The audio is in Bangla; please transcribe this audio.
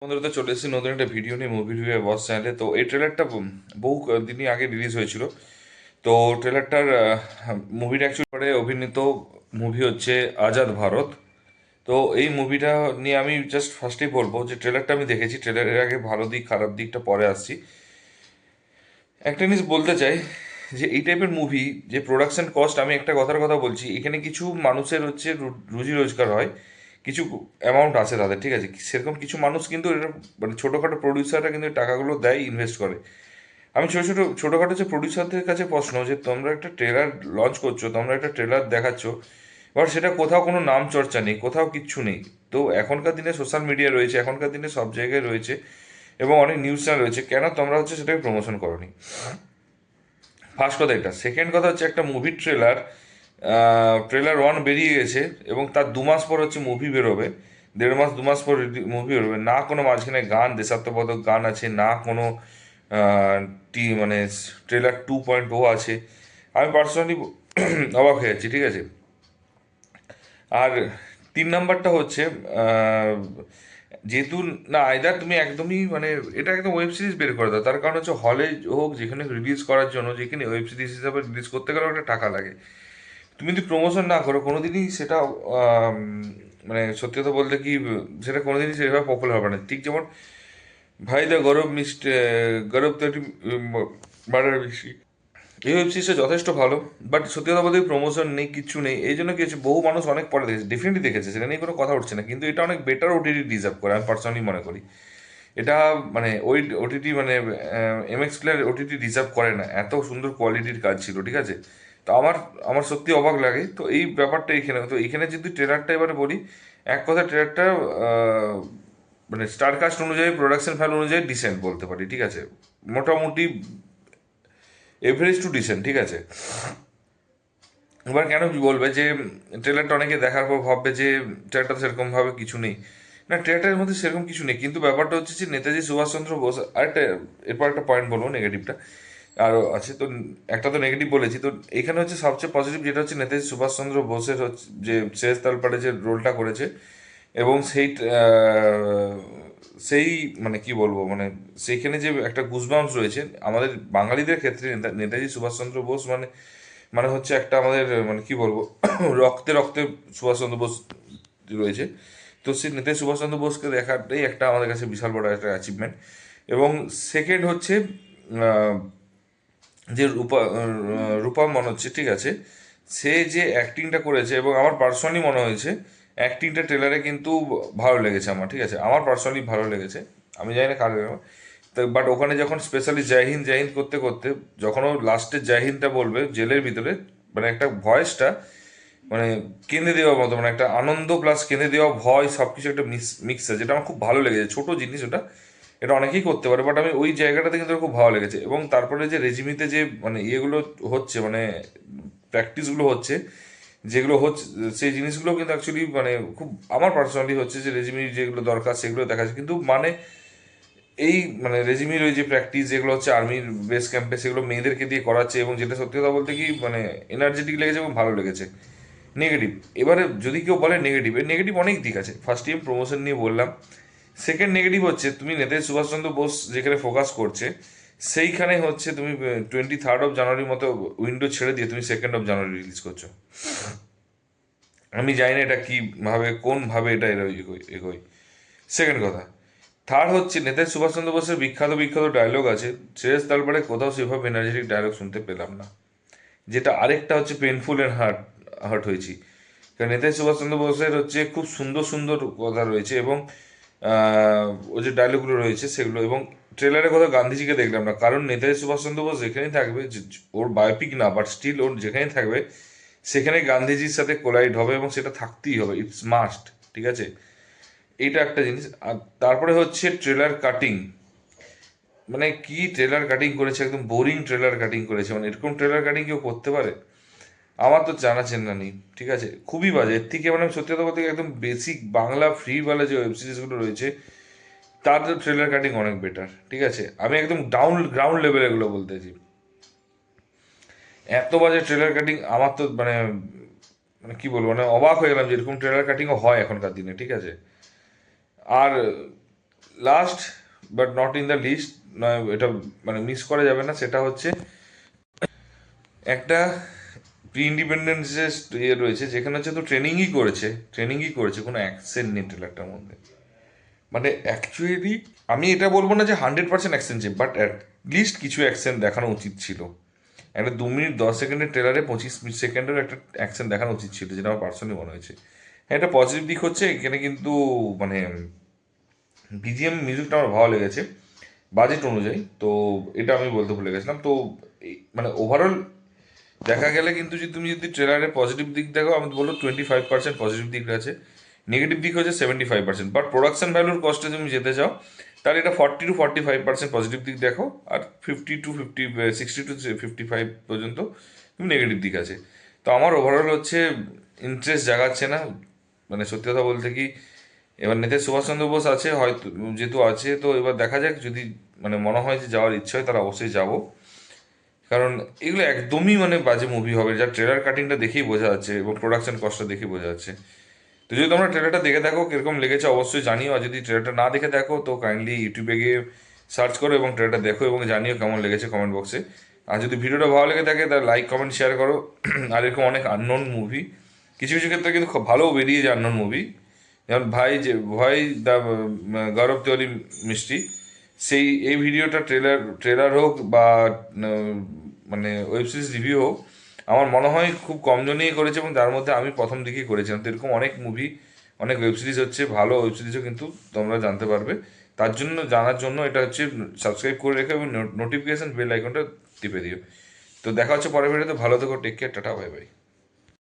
বন্ধুরা তো চলে এসেছি নতুন একটা ভিডিও নিয়ে মুভি রিভিউ বস চ্যানেলে। তো এই ট্রেলারটা বহু দিনই আগে রিলিজ হয়েছিল। তো ট্রেলারটার মুভিটা অ্যাকচুয়ালি পরে অভিনীত মুভি হচ্ছে আজাদ ভারত। তো এই মুভিটা নিয়ে আমি জাস্ট ফার্স্টেই বলবো যে ট্রেলারটা আমি দেখেছি, ট্রেলারের আগে ভালো দিক খারাপ দিকটা পরে আসছি। একটা জিনিস বলতে চাই যে এই টাইপের মুভি যে প্রোডাকশন কস্ট, আমি একটা কথার কথা বলছি, এখানে কিছু মানুষের হচ্ছে রুজি রোজগার হয়, কিছু অ্যামাউন্ট আছে তাদের, ঠিক আছে। সেরকম কিছু মানুষ কিন্তু এটা মানে ছোটোখাটো প্রডিউসাররা কিন্তু এই টাকাগুলো দেয়, ইনভেস্ট করে। আমি ছোটোখাটো যে প্রডিউসারদের কাছে প্রশ্ন, যে তোমরা একটা ট্রেলার লঞ্চ করছো, তোমরা একটা ট্রেলার দেখাচ্ছ, এবার সেটা কোথাও কোনো নাম চর্চা নেই, কোথাও কিচ্ছু নেই। তো এখনকার দিনে সোশ্যাল মিডিয়া রয়েছে, এখনকার দিনে সব জায়গায় রয়েছে এবং অনেক নিউজ চ্যানেল রয়েছে, কেন তোমরা হচ্ছে সেটাকে প্রমোশন করোনি? ফার্স্ট কথা এটা। সেকেন্ড কথা হচ্ছে একটা মুভির ট্রেলার ওয়ান বেরিয়ে গেছে এবং তার 2 মাস পর হচ্ছে মুভি বেরোবে, 1.5 মাস 2 মাস পর মুভি বেরোবে, না কোনো মাঝখানে গান, দেশাত্মবোধক গান আছে, না কোনো মানে ট্রেলার 2.0 আছে। আমি পার্সোনালি অবাক হয়ে যাচ্ছি, ঠিক আছে। আর 3 নাম্বারটা হচ্ছে আহ, যেহেতু না, আইদার তুমি একদমই মানে এটা একদম ওয়েব সিরিজ বের করে দাও। তার কারণ হচ্ছে হলে হোক, যেখানে রিলিজ করার জন্য, যেখানে ওয়েব সিরিজ হিসাবে রিলিজ করতে গেলেও একটা টাকা লাগে। তুমি যদি প্রমোশন না করো কোনোদিনই সেটা মানে সত্যি কথা বলতে কি, সেটা কোনোদিনই সেভাবে পপুলার হবে না। ঠিক যেমন ভাই দা গরব মিষ্টি, গরব তৈরি বাড়ার বেশি, এই ওয়েব সিরিজটা যথেষ্ট ভালো। বাট সত্যি কথা বলতে প্রমোশন নেই, কিচ্ছু নেই। এই জন্য কি হচ্ছে, বহু মানুষ অনেক পরে দেখেছে, ডেফিনেটলি দেখেছে, সেটা নিয়ে কোনো কথা উঠছে না, কিন্তু এটা অনেক বেটার ওটিটি ডিজার্ভ করে, আমি পার্সোনালি মনে করি। এটা মানে ওই ওটিটি মানে এমএক্স প্লেয়ার ওটিটি ডিজার্ভ করে না, এত সুন্দর কোয়ালিটির কাজ ছিল, ঠিক আছে। তো আমার আমার সত্যি অবাক লাগে। তো এই ব্যাপারটা এখানে, তো এখানে যদি ট্রেলারটা এবারে বলি, এক কথা ট্রেলারটা মানে স্টার কাস্ট অনুযায়ী, প্রোডাকশন ভ্যালু অনুযায়ী ডিসেন্ট বলতে পারি, ঠিক আছে। মোটামুটি এভারেজ টু ডিসেন্ট, ঠিক আছে। এবার কেন কি বলবে যে ট্রেলারটা অনেকে দেখার পর ভাববে যে ট্রেলারটা সেরকমভাবে কিছু নেই। না, ট্রেলারের মধ্যে সেরকম কিছু নেই, কিন্তু ব্যাপারটা হচ্ছে যে নেতাজি সুভাষচন্দ্র বোস, আরেকটা এরপর একটা পয়েন্ট বলবো নেগেটিভটা আরও আছে। তো একটা তো নেগেটিভ বলেছি, তো এখানে হচ্ছে সবচেয়ে পজিটিভ যেটা হচ্ছে নেতাজি সুভাষচন্দ্র বোসের হচ্ছে যে শেষ তালপাড়ে যে রোলটা করেছে, এবং সেই মানে কি বলবো, মানে সেইখানে যে একটা গুজবাম্পস রয়েছে আমাদের বাঙালিদের ক্ষেত্রে, নেতাজি সুভাষচন্দ্র বোস মানে মানে হচ্ছে একটা আমাদের মানে কি বলবো রক্তে রক্তে সুভাষচন্দ্র বোস রয়েছে। তো সেই নেতাজি সুভাষচন্দ্র বোসকে দেখাটাই একটা আমাদের কাছে বিশাল বড় একটা অ্যাচিভমেন্ট। এবং সেকেন্ড হচ্ছে আহ, যে রূপা মনে হচ্ছে, ঠিক আছে, সে যে অ্যাক্টিংটা করেছে, এবং আমার পার্সোনালি মনে হয়েছে অ্যাক্টিংটা ট্রেলারে কিন্তু ভালো লেগেছে আমার, ঠিক আছে, আমার পার্সোনালি ভালো লেগেছে। আমি জানি না কার, তো বাট ওখানে যখন স্পেশালি জয় হিন্দ জয় হিন্দ করতে করতে, যখন ও লাস্টে জয় হিন্দটা বলবে জেলের ভিতরে, মানে একটা ভয়েসটা মানে কেঁদে দেওয়ার মতো, মানে একটা আনন্দ প্লাস কেঁদে দেওয়া, ভয়, সব কিছু একটা মিক্সার, যেটা আমার খুব ভালো লেগেছে। ছোট জিনিস ওটা, এটা অনেকেই করতে পারে, বাট আমি ওই জায়গাটাতে কিন্তু আমার খুব ভালো লেগেছে। এবং তারপরে যে রেজিমিতে যে মানে ইয়েগুলো হচ্ছে, মানে প্র্যাকটিসগুলো হচ্ছে, যেগুলো হচ্ছে, সেই জিনিসগুলো কিন্তু অ্যাকচুয়ালি মানে খুব আমার পার্সোনালি হচ্ছে যে রেজিমির যেগুলো দরকার সেগুলো দেখা যাচ্ছে, কিন্তু মানে এই মানে রেজিমির ওই যে প্র্যাকটিস যেগুলো হচ্ছে আর্মির বেস ক্যাম্পে, সেগুলো মেয়েদেরকে দিয়ে করাচ্ছে, এবং যেটা সত্যি কথা বলতে কি মানে এনার্জেটিক লেগেছে এবং ভালো লেগেছে। নেগেটিভ, এবারে যদি কেউ বলে নেগেটিভ, এর নেগেটিভ অনেক দিক আছে। ফার্স্ট টাইম প্রমোশন নিয়ে বললাম। সেকেন্ড নেগেটিভ হচ্ছে তুমি নেতাজি সুভাষচন্দ্র বোস যেখানে ফোকাস করছে, সেইখানে হচ্ছে তুমি 23rd of January মতো উইন্ডো ছেড়ে দিয়ে তুমি 2nd of January রিলিজ করছো। আমি জানি না এটা কি ভাবে, কোন ভাবে এটা এগোয়। সেকেন্ড কথা। থার্ড হচ্ছে নেতাজি সুভাষচন্দ্র বোসের বিখ্যাত বিখ্যাত ডায়লগ আছে, শেষ তারপরে কোথাও সেভাবে এনার্জেটিক ডায়লগ শুনতে পেলাম না, যেটা আরেকটা হচ্ছে পেনফুল অ্যান্ড হার্ট হয়েছি। কারণ নেতাজি সুভাষচন্দ্র বোসের হচ্ছে খুব সুন্দর সুন্দর কথা রয়েছে, এবং ওই যে ডায়লগগুলো রয়েছে সেগুলো, এবং ট্রেলারে কোথাও গান্ধীজিকে দেখলাম না। কারণ নেতাজি সুভাষচন্দ্র বোস যেখানেই থাকবে, ওর বায়োপিক না বাট স্টিল ওর যেখানেই থাকবে, সেখানে গান্ধীজির সাথে কোলাইড হবে, এবং সেটা থাকতেই হবে, ইটস মাস্ট, ঠিক আছে। এইটা একটা জিনিস। আর তারপরে হচ্ছে ট্রেলার কাটিং, মানে কি ট্রেলার কাটিং করেছে, একদম বোরিং ট্রেলার কাটিং করেছে, মানে এরকম ট্রেলার কাটিং কেউ করতে পারে? আমার তো জানা চেনা নেই, ঠিক আছে, খুবই বাজে। এর থেকে মানে আমি সত্যি কথা বলতে গেলে একদম বেসিক বাংলা ফ্রি বালা যে ওয়েব সিরিজগুলো রয়েছে, তাদের ট্রেলার কাটিং অনেক বেটার, ঠিক আছে। আমি একদম গ্রাউন্ড লেভেল এগুলো বলতেছি। এত বাজে ট্রেলার কাটিং, আমার তো মানে মানে কি বলবো, মানে অবাক হয়ে গেলাম যে এরকম ট্রেলার কাটিংও হয় এখনকার দিনে, ঠিক আছে। আর last but not in the least, এটা মানে মিস করা যাবে না, সেটা হচ্ছে একটা প্রি ইন্ডিপেন্ডেন্সের ইয়ে রয়েছে যেখানে হচ্ছে তো ট্রেনিংই করেছে, কোনো অ্যাকশন নেই ট্রেলারটার মধ্যে। মানে অ্যাকচুয়ালি আমি এটা বলবো না যে 100% অ্যাকশন ছিল, বাট অ্যাটলিস্ট কিছু অ্যাকশন দেখানো উচিত ছিল। একটা 2 মিনিট 10 সেকেন্ডের ট্রেলারে 25 সেকেন্ডের একটা অ্যাকশন দেখানো উচিত ছিল, যেটা আমার পার্সোনালি মনে হয়েছে। হ্যাঁ, একটা পজিটিভ দিক হচ্ছে এখানে কিন্তু মানে বিজিএম মিউজিকটা আমার ভালো লেগেছে বাজেট অনুযায়ী, তো এটা আমি বলতে ভুলে গেছিলাম। তো মানে ওভারঅল দেখা গেলে কিন্তু যদি তুমি যদি ট্রেলারের পজিটিভ দিক দেখো, আমি বলবো 25% পজিটিভ দিক আছে, নেগেটিভ দিক হচ্ছে 75%। বাট প্রোডাকশন ভ্যালুর কস্টে তুমি যেতে চাও তাহলে এটা 40 to 45% পজিটিভ দিক দেখো, আর 60 to 55 পর্যন্ত তুমি নেগেটিভ দিক আছে। তো আমার ওভারঅল হচ্ছে ইন্টারেস্ট জাগাচ্ছে না, মানে সত্যি কথা বলতে কি। এবার নেতাজি সুভাষচন্দ্র বোস আছে হয়তো, যেহেতু আছে তো এবার দেখা যাক, যদি মানে মনে হয় যে যাওয়ার ইচ্ছা হয় তাহলে অবশ্যই যাবো। কারণ এগুলো একদমই মানে বাজে মুভি হবে, যা ট্রেলার কাটিংটা দেখেই বোঝা যাচ্ছে এবং প্রোডাকশন কস্টটা দেখেই বোঝা যাচ্ছে। তো যদি তোমরা ট্রেলারটা দেখে থাকো কিরকম লেগেছে অবশ্যই জানিও, আর যদি ট্রেলারটা না দেখে থাকো তো কাইন্ডলি ইউটিউবে গিয়ে সার্চ করো এবং ট্রেলারটা দেখো এবং জানিও কেমন লেগেছে কমেন্ট বক্সে। আর যদি ভিডিওটা ভালো লেগে থাকে তাহলে লাইক কমেন্ট শেয়ার করো। আর এরকম অনেক আননোন মুভি কিছু কিছু ক্ষেত্রে কিন্তু খুব ভালো বেরিয়ে যায় আননোন মুভি, যেমন ভাই দ্য গৌরব তেওয়ালি মিষ্টি, এই ভিডিওটা ট্রেলার হোক বা মানে ওয়েব সিরিজ রিভিউ হোক, আমার মনে হয় খুব কম জনেই করেছে এবং তার মধ্যে আমি প্রথম দিকেই করেছিলাম। তো এরকম অনেক মুভি অনেক ওয়েব সিরিজ হচ্ছে, ভালো ওয়েব সিরিজও কিন্তু তোমরা জানতে পারবে। তার জন্য জানার জন্য এটা হচ্ছে সাবস্ক্রাইব করে রেখো এবং নোটিফিকেশন বেল আইকনটা টিপে দিও। তো দেখা হচ্ছে পরের ভিডিওতে, ভালো থেকো, টেক কেয়ার, টাটা, বাই বাই।